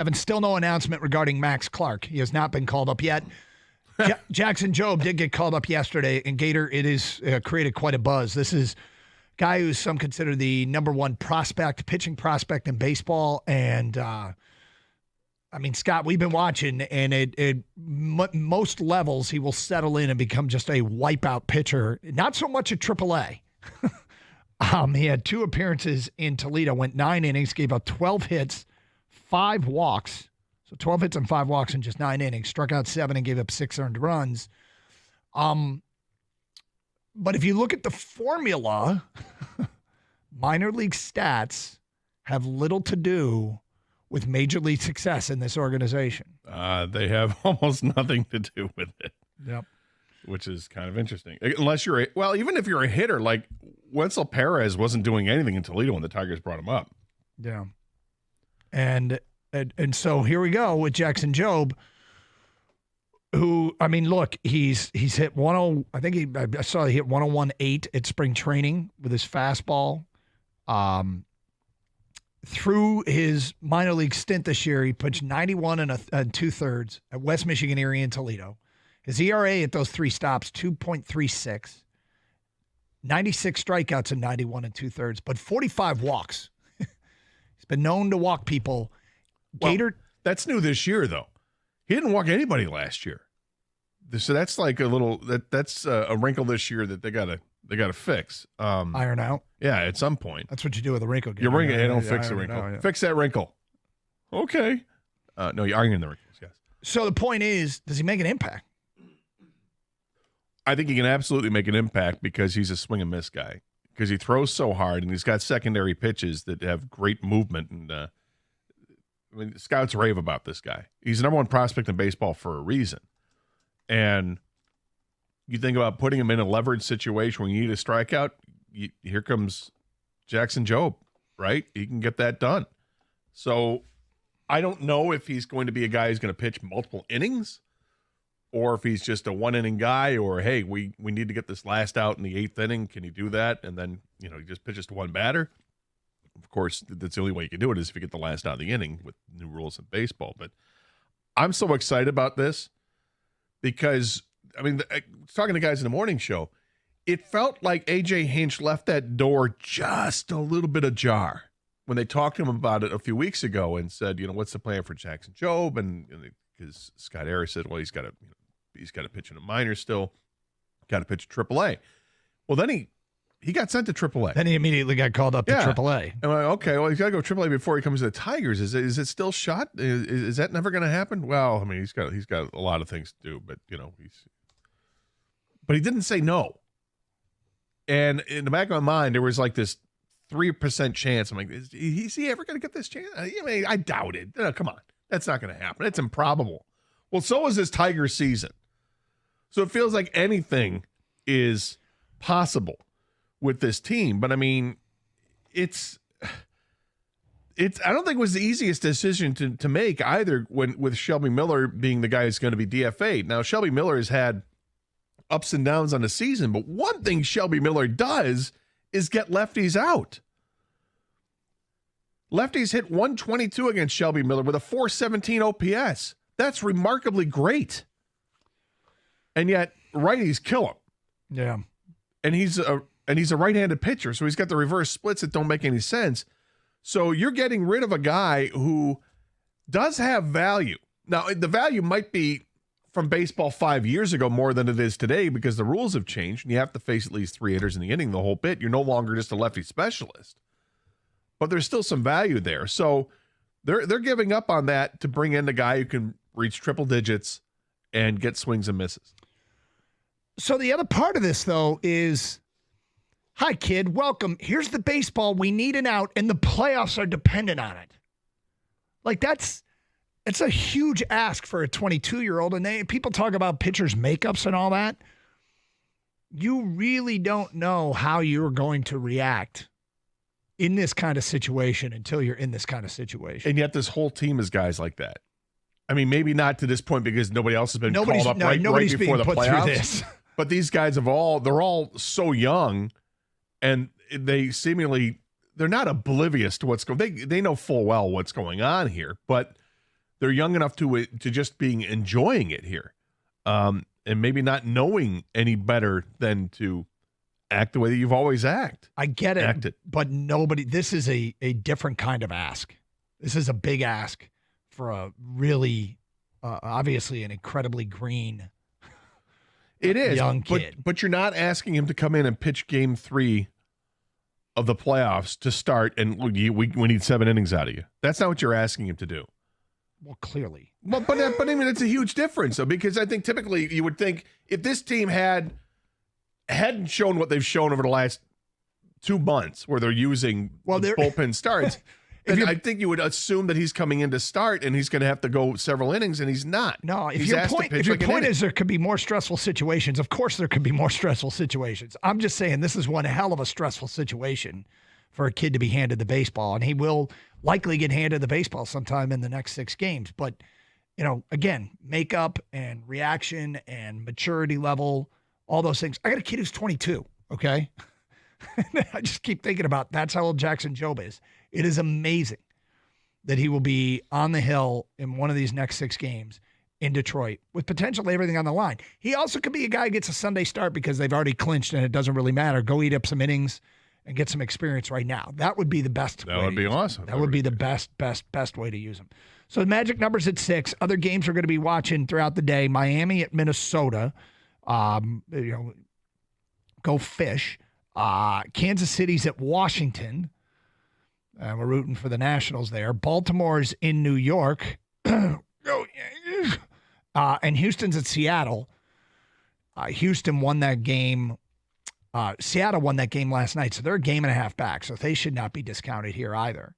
Evan, still no announcement regarding Max Clark. He has not been called up yet. Jackson Jobe did get called up yesterday, and Gator, it has created quite a buzz. This is a guy who's some consider the number one prospect, pitching prospect in baseball. And, Scott, we've been watching, and most levels he will settle in and become just a wipeout pitcher. Not so much at AAA. He had 2 appearances in Toledo, went 9 innings, gave up 12 hits, 5 walks. So 12 hits and 5 walks in just 9 innings, struck out 7 and gave up 6 earned runs. But if you look at the formula, minor league stats have little to do with major league success in this organization. They have almost nothing to do with it. Yep. Which is kind of interesting. Unless you're even if you're a hitter, like Wenzel Perez wasn't doing anything in Toledo when the Tigers brought him up. Yeah. And so here we go with Jackson Jobe, who, look, he's hit 10. I saw he hit 101.8 at spring training with his fastball. Through his minor league stint this year, he pitched 91 and 2/3 at West Michigan area in Toledo. His ERA at those 3 stops, 2.36, 96 strikeouts and 91 and 2/3, but 45 walks. He's been known to walk people. Gator, well, that's new this year, though. He didn't walk anybody last year, so that's like that's a wrinkle this year that they gotta fix. Iron out. Yeah, at some point. That's what you do with a wrinkle. You wrinkle. Hey, don't fix the wrinkle. Yeah. Fix that wrinkle. Okay. No, you're ironing the wrinkles. Yes. So the point is, does he make an impact? I think he can absolutely make an impact because he's a swing and miss guy. Because he throws so hard and he's got secondary pitches that have great movement. And scouts rave about this guy. He's the number one prospect in baseball for a reason. And you think about putting him in a leverage situation where you need a strikeout, here comes Jackson Jobe, right? He can get that done. So I don't know if he's going to be a guy who's going to pitch multiple innings or if he's just a one-inning guy or, hey, we need to get this last out in the 8th inning. Can he do that? And then, he just pitches to one batter. Of course, that's the only way you can do it is if you get the last out of the inning with new rules in baseball. But I'm so excited about this because, talking to guys in the morning show, it felt like A.J. Hinch left that door just a little bit ajar when they talked to him about it a few weeks ago and said, what's the plan for Jackson Jobe? And because Scott Harris said, well, he's got to pitch in a minor still, got to pitch AAA. Well, then he got sent to AAA. Then he immediately got called up to AAA. I'm like, okay, well, he's got to go AAA before he comes to the Tigers. Is it still shot? Is that never going to happen? Well, he's got a lot of things to do, but but he didn't say no. And in the back of my mind, there was like this 3% chance. I'm like, is he ever going to get this chance? I doubt it. Come on. That's not going to happen. It's improbable. Well, so is this Tigers season. So it feels like anything is possible with this team. But, it's I don't think it was the easiest decision to make either with Shelby Miller being the guy who's going to be DFA'd. Now, Shelby Miller has had ups and downs on the season, but one thing Shelby Miller does is get lefties out. Lefties hit 122 against Shelby Miller with a 417 OPS. That's remarkably great. And yet righties kill him. Yeah. And he's a right-handed pitcher, so he's got the reverse splits that don't make any sense. So you're getting rid of a guy who does have value. Now, the value might be from baseball 5 years ago more than it is today because the rules have changed and you have to face at least 3 hitters in the inning the whole bit. You're no longer just a lefty specialist. But there's still some value there. So they're giving up on that to bring in a guy who can reach triple digits and get swings and misses. So the other part of this, though, is, hi, kid, welcome. Here's the baseball. We need an out, and the playoffs are dependent on it. Like, it's a huge ask for a 22-year-old, and people talk about pitchers' makeups and all that. You really don't know how you're going to react in this kind of situation until you're in this kind of situation. And yet this whole team is guys like that. Maybe not to this point because nobody else has been called up right before the playoffs. Through this. But these guys they're all so young, and they're not oblivious to what's going on. They know full well what's going on here, but they're young enough to just being enjoying it here, and maybe not knowing any better than to act the way that you've always acted. I get it, but this is a different kind of ask. This is a big ask for a really, obviously an incredibly green it is, young kid. But you're not asking him to come in and pitch game 3 of the playoffs to start, and we need 7 innings out of you. That's not what you're asking him to do. Well, clearly. Well, but I mean, it's a huge difference, though, because I think typically you would think if this team hadn't shown what they've shown over the last 2 months, where they're using bullpen starts, I think you would assume that he's coming in to start and he's going to have to go several innings, and he's not. No, if your point is there could be more stressful situations, of course there could be more stressful situations. I'm just saying this is one hell of a stressful situation for a kid to be handed the baseball, and he will likely get handed the baseball sometime in the next 6 games. But, again, makeup and reaction and maturity level, all those things. I got a kid who's 22, okay? I just keep thinking about that's how old Jackson Jobe is. It is amazing that he will be on the hill in one of these next 6 games in Detroit with potentially everything on the line. He also could be a guy who gets a Sunday start because they've already clinched and it doesn't really matter. Go eat up some innings and get some experience right now. That would be the best. That would be awesome. That would be the best way to use him. So the Magic number's at 6. Other games we're going to be watching throughout the day. Miami at Minnesota. Go Fish. Kansas City's at Washington. We're rooting for the Nationals there. Baltimore's in New York. And Houston's at Seattle. Houston won that game. Seattle won that game last night, so they're a game and a half back, so they should not be discounted here either.